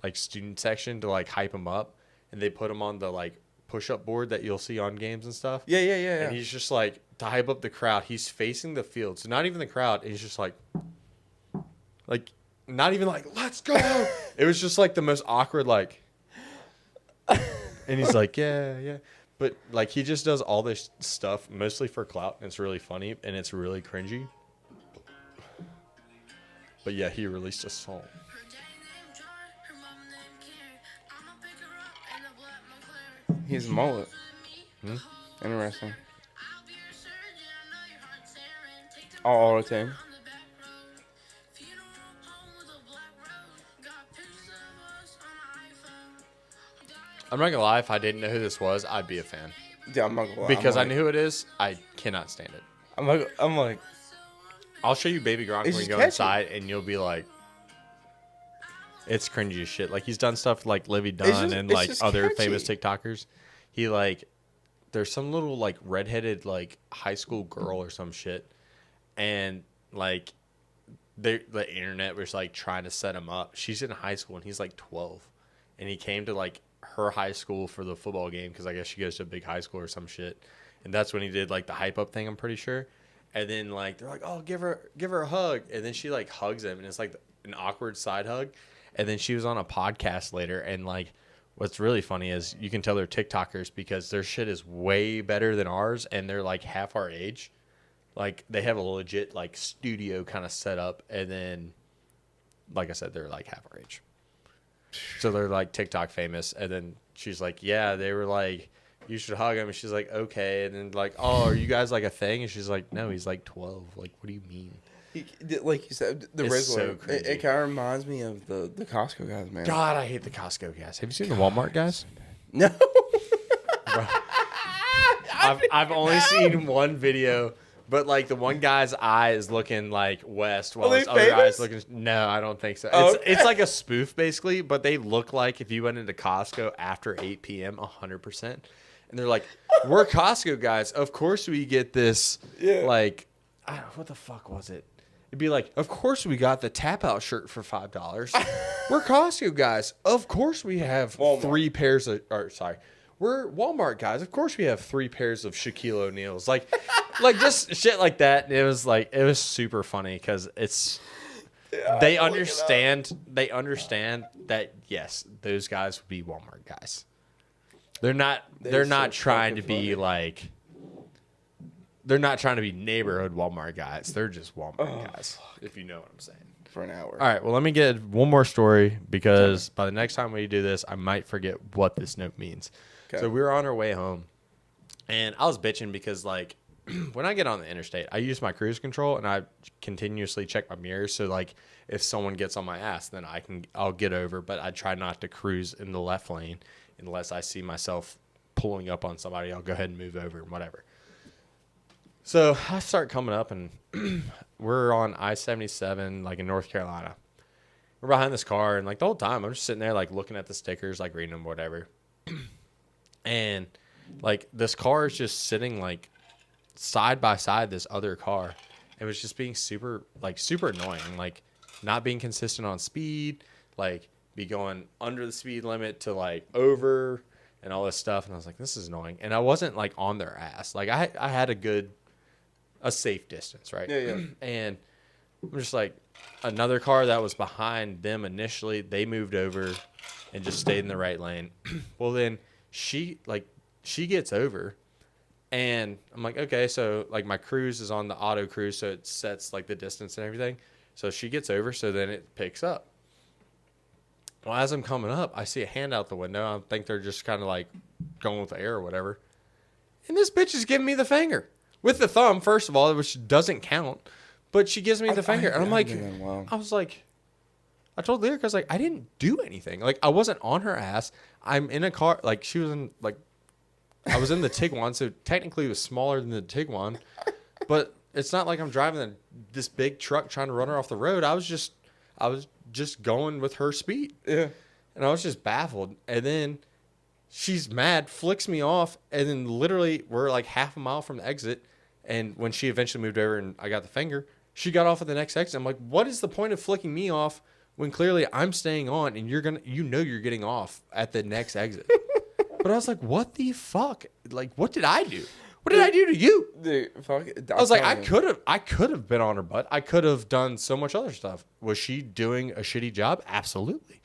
like student section to like hype him up, and they put him on the like push-up board that you'll see on games and stuff. Yeah. And he's just like, to hype up the crowd, he's facing the field, so not even the crowd. He's just like not even like, let's go. It was just like the most awkward, like, and he's like, yeah. But like, he just does all this stuff mostly for clout, and it's really funny and it's really cringy. But yeah, he released a song. He has a mullet. Interesting. All the time. I'm not gonna lie, if I didn't know who this was, I'd be a fan. Yeah, I'm not gonna lie. Because I knew who it is, I cannot stand it. I'm like, I'll show you Baby Gronk when you go inside, and you'll be like, it's cringy as shit. Like, he's done stuff like Livy Dunn and like other famous TikTokers. He like, there's some little like redheaded like high school girl or some shit, and like the internet was like trying to set him up. She's in high school and he's like 12, and he came to like her high school for the football game because I guess she goes to a big high school or some shit, and that's when he did like the hype up thing, I'm pretty sure. And then like they're like, oh, give her a hug, and then she like hugs him, and it's like an awkward side hug. And then she was on a podcast later, and like what's really funny is you can tell they're TikTokers because their shit is way better than ours, and they're like half our age. Like, they have a legit like studio kind of set up, and then like I said, they're like half our age. So they're like TikTok famous. And then she's like, yeah, they were like, you should hug him. And she's like, okay. And then like, oh, are you guys like a thing? And she's like, no, he's like 12. Like, what do you mean? Like you said, the Rizzler. So it kind of reminds me of the Costco guys, man. God, I hate the Costco guys. Have you seen the Walmart guys? No. I've only seen one video, but like the one guy's eye is looking like west while his other eye's looking. No, I don't think so. It's like a spoof basically, but they look like if you went into Costco after 8 p.m. 100%. And they're like, we're Costco guys. Of course we get this. Yeah. Like, I don't know, what the fuck was it? It'd be like, of course we got the tap out shirt for $5. We're Costco guys. Of course we have Walmart. We're Walmart guys. Of course we have 3 pairs of Shaquille O'Neals. Like just shit like that. And it was super funny because they understand that yes, those guys would be Walmart guys. They're not trying to be like. They're not trying to be neighborhood Walmart guys. They're just Walmart guys, if you know what I'm saying. For an hour. All right, well, let me get one more story because by the next time we do this, I might forget what this note means. Okay. So we were on our way home, and I was bitching because, like, when I get on the interstate, I use my cruise control, and I continuously check my mirrors. So, like, if someone gets on my ass, then I'll get over. But I try not to cruise in the left lane unless I see myself pulling up on somebody. I'll go ahead and move over and whatever. So I start coming up, and we're on I-77, like in North Carolina. We're behind this car, and like the whole time, I'm just sitting there, like looking at the stickers, like reading them, whatever. And like this car is just sitting like side by side this other car. It was just being super annoying, like not being consistent on speed, like be going under the speed limit to like over and all this stuff. And I was like, this is annoying. And I wasn't like on their ass. Like I had a safe distance, right? Yeah. And I'm just like, another car that was behind them initially, they moved over and just stayed in the right lane. Well, then She gets over, and I'm like, okay, so like my cruise is on the auto cruise, so it sets like the distance and everything. So she gets over, so then it picks up. Well, as I'm coming up, I see a hand out the window. I think they're just kind of like going with the air or whatever. And this bitch is giving me the finger with the thumb, first of all, which doesn't count. But she gives me the finger. And I'm like, I was like, I told Lyric, I was like, I didn't do anything. Like, I wasn't on her ass. I'm in a car. Like, she was in, like, I was in the Tiguan. So technically it was smaller than the Tiguan. But it's not like I'm driving this big truck trying to run her off the road. I was just going with her speed. Yeah. And I was just baffled. And then she's mad, flicks me off. And then literally we're like half a mile from the exit. And when she eventually moved over and I got the finger, she got off at the next exit. I'm like, what is the point of flicking me off when clearly I'm staying on and you're getting off at the next exit? But I was like, what the fuck? Like, what did I do? What did I do to you? Dude, fuck it. I was like, I could have been on her butt. I could have done so much other stuff. Was she doing a shitty job? Absolutely.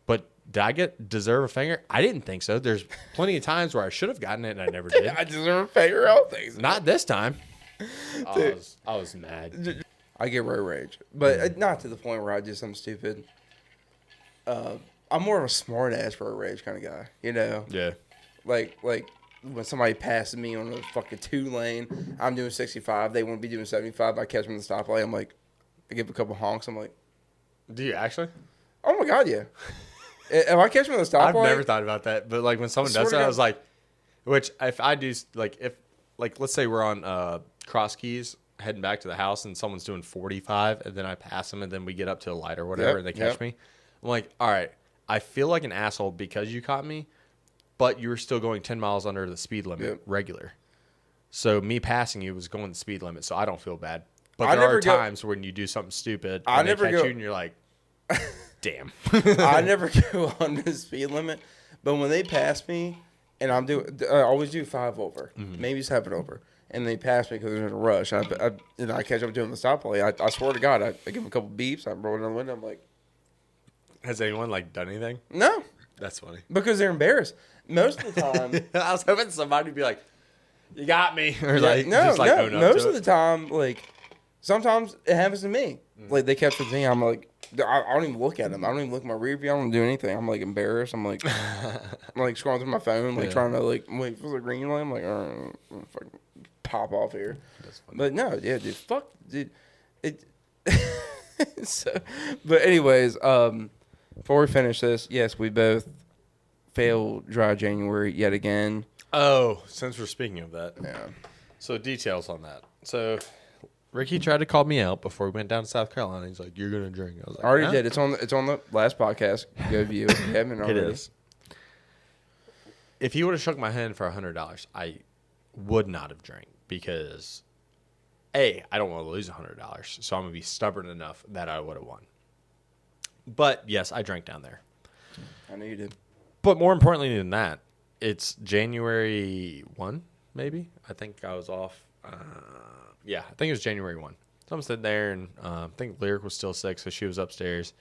But did I deserve a finger? I didn't think so. There's plenty of times where I should have gotten it and I never did. I deserve a finger. I don't think so. Not this time. I was mad. I get road rage, but not to the point where I'm stupid. I'm more of a smart ass road rage kind of guy, you know? Yeah. Like when somebody passes me on a fucking 2-lane, I'm doing 65, they want to be doing 75, I catch them in the stoplight, I'm like, I give a couple honks, I'm like. Do you actually? Oh my God, yeah. If I catch them in the stoplight. I've never thought about that, but like when someone does that, I was like, which if I do, like let's say we're on Cross Keys heading back to the house and someone's doing 45 and then I pass them and then we get up to a light or whatever and they catch me. I'm like, all right, I feel like an asshole because you caught me, but you were still going 10 miles under the speed limit regular. So me passing you was going the speed limit, so I don't feel bad. But there are times when you do something stupid and they catch you and you're like, damn. I never go under the speed limit, but when they pass me and I always do 5 over, maybe 7 over. And they pass me because they're in a rush. I catch up doing the stoplight. I swear to God, I give them a couple beeps. I roll down the window. I'm like, has anyone like done anything? No. That's funny. Because they're embarrassed. Most of the time. I was hoping somebody would be like, you got me. Or most of the time, like, sometimes it happens to me. Like, they catch me. I'm like, I don't even look at them. I don't even look at my rear view. I don't do anything. I'm like embarrassed. I'm like scrolling through my phone, like trying to like wait for the green light. I'm like, all right, fucking pop off here. But no, yeah, dude, fuck, dude, it. But anyways, before we finish this, yes, we both failed dry January yet again. Oh, since we're speaking of that, yeah. So details on that. So Ricky tried to call me out before we went down to South Carolina. He's like, "You're gonna drink." I was like, I already did. It's on the last podcast. Go view it. You haven't already. It is. If he would have shook my hand for $100, I would not have drank because, I don't want to lose $100, so I'm gonna be stubborn enough that I would have won. But yes, I drank down there. I know you did. But more importantly than that, it's January 1, maybe. I think I was off. Yeah, I think it was January 1. So I'm sitting there, and I think Lyric was still sick, so she was upstairs.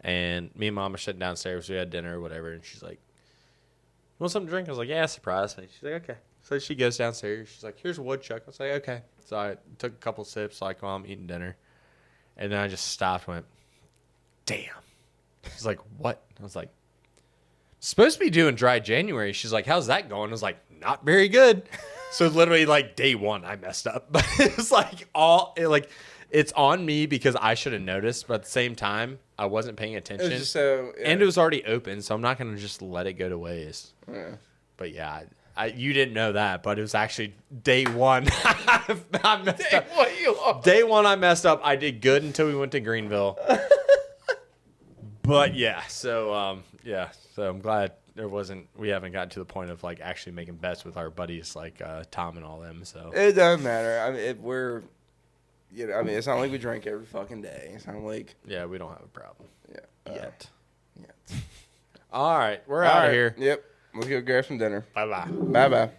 And me and Mom are sitting downstairs. We had dinner or whatever, and she's like, "You want something to drink?" I was like, "Yeah, surprise me." She's like, "Okay." So she goes downstairs. She's like, "Here's a woodchuck." I was like, "Okay." So I took a couple sips, like while I'm eating dinner. And then I just stopped and went, "Damn." She's like, "What?" I was like, "Supposed to be doing dry January." She's like, "How's that going?" I was like, "Not very good." So literally like day 1, I messed up. But it's like it's on me because I should have noticed. But at the same time, I wasn't paying attention. It was just and it was already open, so I'm not going to just let it go to waste. Yeah. But yeah, you didn't know that, but it was actually day 1. I messed up. Day 1, I messed up. I did good until we went to Greenville. But yeah, so so I'm glad we haven't gotten to the point of like actually making bets with our buddies like Tom and all them. So it doesn't matter. I mean, it's not like we drink every fucking day. It's not like we don't have a problem. Yeah, yet. All right, we're out of here. Yep, let's go grab some dinner. Bye bye. Bye bye.